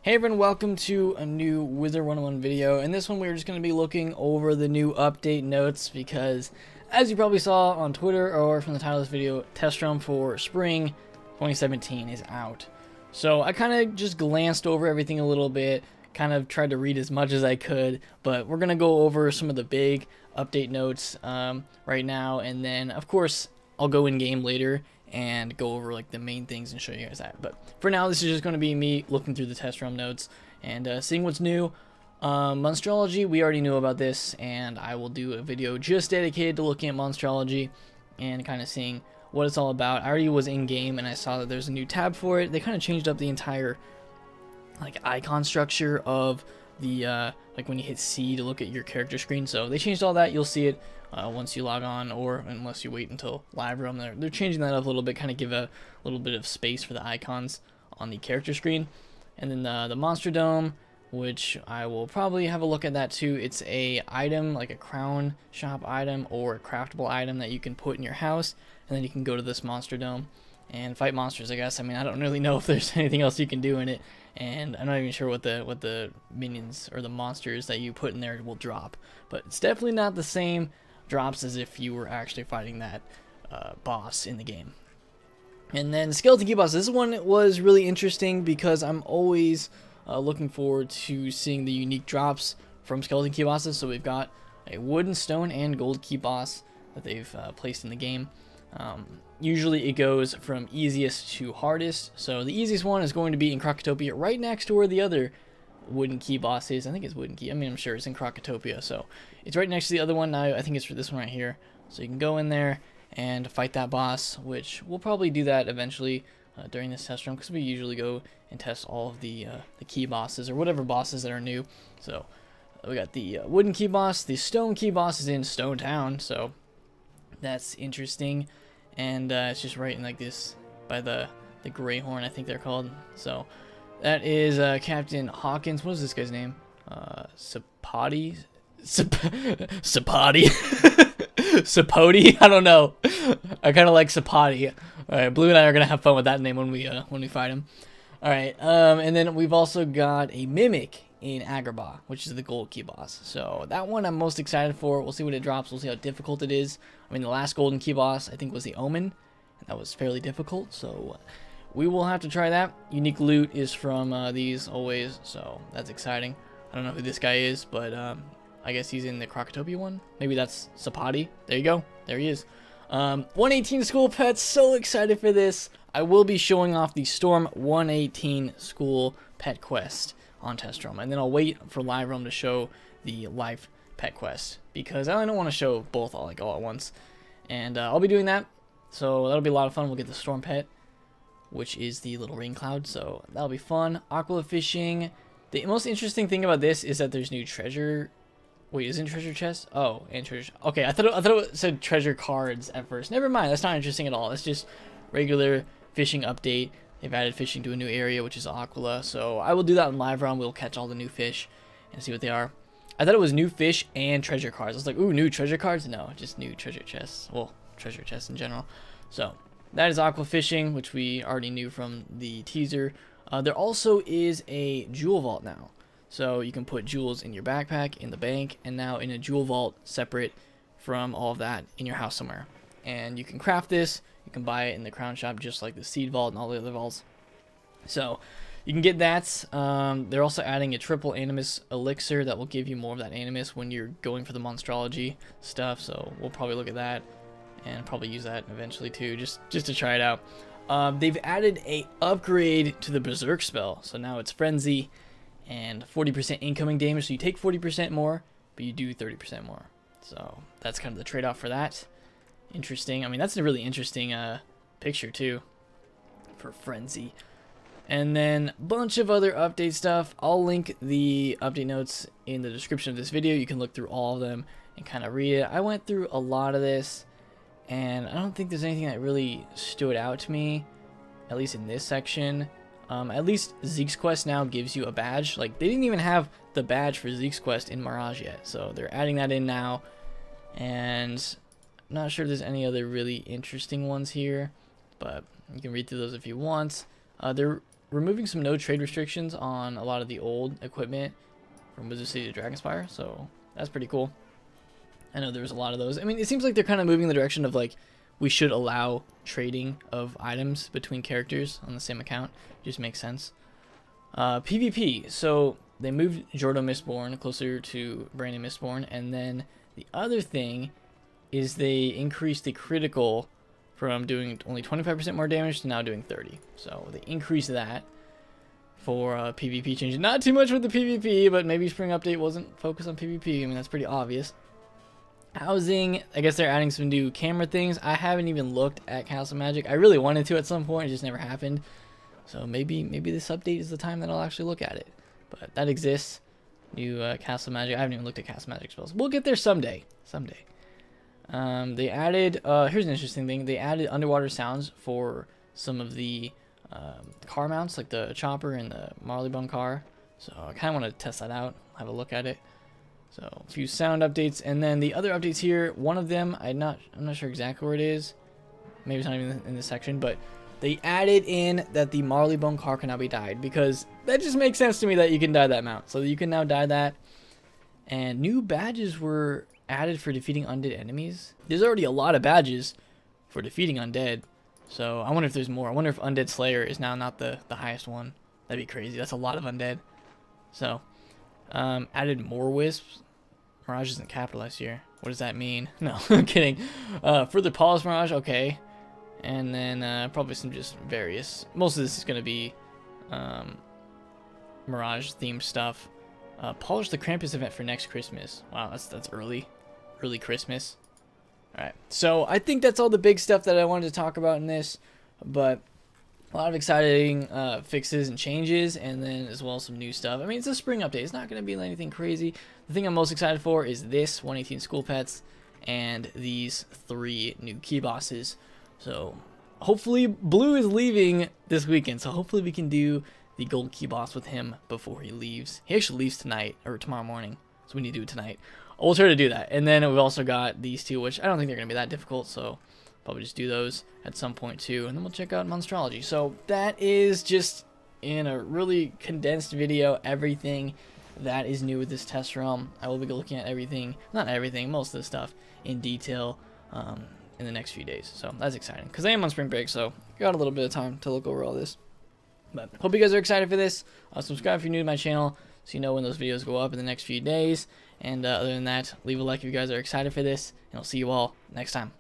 Hey everyone, welcome to a new Wizard101 video. In this one we're just going to be looking over the new update notes because, as you probably saw on Twitter or from the title of this video, test run for spring 2017 is out. So I kind of just glanced over everything a little bit, kind of tried to read as much as I could, but we're going to go over some of the big update notes right now, and then of course I'll go in game later and go over like the main things and show you guys that. But for now, this is just going to be me looking through the test run notes and seeing what's new. Monstrology, we already knew about this, and I will do a video just dedicated to looking at Monstrology and kind of seeing what it's all about. I already was in game and I saw that there's a new tab for it. They kind of changed up the entire like icon structure of the like when you hit C to look at your character screen. So they changed all that. You'll see it once you log on, or unless you wait until live room. They're changing that up a little bit, kind of give a little bit of space for the icons on the character screen. And then the Monster Dome, which I will probably have a look at that too. It's a item, like a crown shop item or a craftable item that you can put in your house, and then you can go to this Monster Dome and fight monsters, I guess. I mean, I don't really know if there's anything else you can do in it, and I'm not even sure what the minions or the monsters that you put in there will drop. But it's definitely not the same drops as if you were actually fighting that boss in the game. And then Skeleton Key Boss. This one was really interesting because I'm always looking forward to seeing the unique drops from Skeleton Key Bosses. So we've got a wooden, stone, and gold key boss that they've placed in the game. Usually it goes from easiest to hardest. So the easiest one is going to be in Krokotopia, right next to where the other wooden key boss is. I think it's wooden key. I mean, I'm sure it's in Krokotopia, so it's right next to the other one. Now I think it's for this one right here. So you can go in there and fight that boss, which we'll probably do that eventually during this test run, because we usually go and test all of the key bosses or whatever bosses that are new. So we got the wooden key boss. The stone key boss is in Stone Town, so that's interesting. And it's just right in like this by the Greyhorn, I think they're called. So that is Captain Hawkins. What is this guy's name? Sapati? Sapati? Sapoti? I don't know. I kind of like Sapati. Alright, Blue and I are going to have fun with that name when we fight him. Alright, and then we've also got a Mimic in Agrabah, which is the gold key boss. So that one I'm most excited for. We'll see what it drops. We'll see how difficult it is. I mean, the last golden key boss I think was the Omen, and that was fairly difficult, so we will have to try that. Unique loot is from these always, so that's exciting. I don't know who this guy is, but I guess he's in the Krokotopia one. Maybe that's Sapati. There you go. There he is. 118 school pets. So excited for this. I will be showing off the Storm 118 school pet quest on test room, and then I'll wait for live room to show the life pet quest, because I don't want to show both all at once. And I'll be doing that, so that'll be a lot of fun. We'll get the storm pet, which is the little rain cloud, so that'll be fun. Aqua fishing. The most interesting thing about this is that there's new treasure. Wait, isn't treasure chest? Oh, and treasure. Okay, I thought it said treasure cards at first. Never mind. That's not interesting at all. It's just regular fishing update. They've added fishing to a new area, which is Aquila. So I will do that in live round. We'll catch all the new fish and see what they are. I thought it was new fish and treasure cards. I was like, ooh, new treasure cards? No, just new treasure chests. Well, treasure chests in general. So that is aqua fishing, which we already knew from the teaser. There also is a jewel vault now. So you can put jewels in your backpack, in the bank, and now in a jewel vault separate from all of that in your house somewhere. And you can craft this. You can buy it in the crown shop, just like the seed vault and all the other vaults. So you can get that. They're also adding a triple animus elixir that will give you more of that animus when you're going for the monstrology stuff. So we'll probably look at that and probably use that eventually too, just to try it out. They've added a upgrade to the berserk spell, so now it's frenzy and 40% incoming damage. So you take 40% more, but you do 30% more. So that's kind of the trade-off for that. Interesting. I mean, that's a really interesting picture too for frenzy. And then a bunch of other update stuff. I'll link the update notes in the description of this video. You can look through all of them and kind of read it. I went through a lot of this, and I don't think there's anything that really stood out to me, at least in this section. At least Zeke's Quest now gives you a badge. Like, they didn't even have the badge for Zeke's Quest in Mirage yet, so they're adding that in now. And I'm not sure if there's any other really interesting ones here, but you can read through those if you want. They're removing some no trade restrictions on a lot of the old equipment from Wizard City to Dragonspire, so that's pretty cool. I know there's a lot of those. I mean, it seems like they're kind of moving in the direction of like we should allow trading of items between characters on the same account. Just makes sense. PvP. So they moved Jordo Mistborn closer to Brandon Mistborn, and then the other thing is they increased the critical from doing only 25% more damage to now doing 30. So they increased that for PvP changes. Not too much with the PvP, but maybe Spring Update wasn't focused on PvP. I mean, that's pretty obvious. Housing, I guess they're adding some new camera things. I haven't even looked at Castle Magic. I really wanted to at some point, it just never happened. So maybe this update is the time that I'll actually look at it. But that exists. New Castle Magic. I haven't even looked at Castle Magic spells. We'll get there someday. Someday. They added, here's an interesting thing. They added underwater sounds for some of the car mounts, like the chopper and the Marleybone car. So I kind of want to test that out, have a look at it. So a few sound updates, and then the other updates here. One of them, I'm not sure exactly where it is. Maybe it's not even in this section, but they added in that the Marleybone car can now be dyed, because that just makes sense to me that you can dye that mount. So you can now dye that, and new badges were added for defeating undead enemies. There's already a lot of badges for defeating undead, so I wonder if there's more. I wonder if Undead Slayer is now not the highest one. That'd be crazy. That's a lot of undead. So added more wisps. Mirage isn't capitalized here. What does that mean? No, I'm kidding. Further polished Mirage, okay. And then probably some just various. Most of this is going to be Mirage themed stuff. Polish the Krampus event for next Christmas. Wow, that's early Christmas. All right, so I think that's all the big stuff that I wanted to talk about in this, but a lot of exciting fixes and changes, and then as well some new stuff. I mean, it's a spring update. It's not going to be anything crazy. The thing I'm most excited for is this 118 school pets and these 3 new key bosses. So hopefully Blue is leaving this weekend, so hopefully we can do the gold key boss with him before he leaves. He actually leaves tonight, or tomorrow morning, so we need to do it tonight. We'll try to do that. And then we've also got these 2, which I don't think they're going to be that difficult, so probably just do those at some point too, and then we'll check out Monstrology. So that is just, in a really condensed video, everything that is new with this test realm. I will be looking at everything, not everything, most of the stuff in detail in the next few days. So that's exciting, because I am on spring break, so got a little bit of time to look over all this. But hope you guys are excited for this. Subscribe if you're new to my channel so you know when those videos go up in the next few days. And other than that, leave a like if you guys are excited for this, and I'll see you all next time.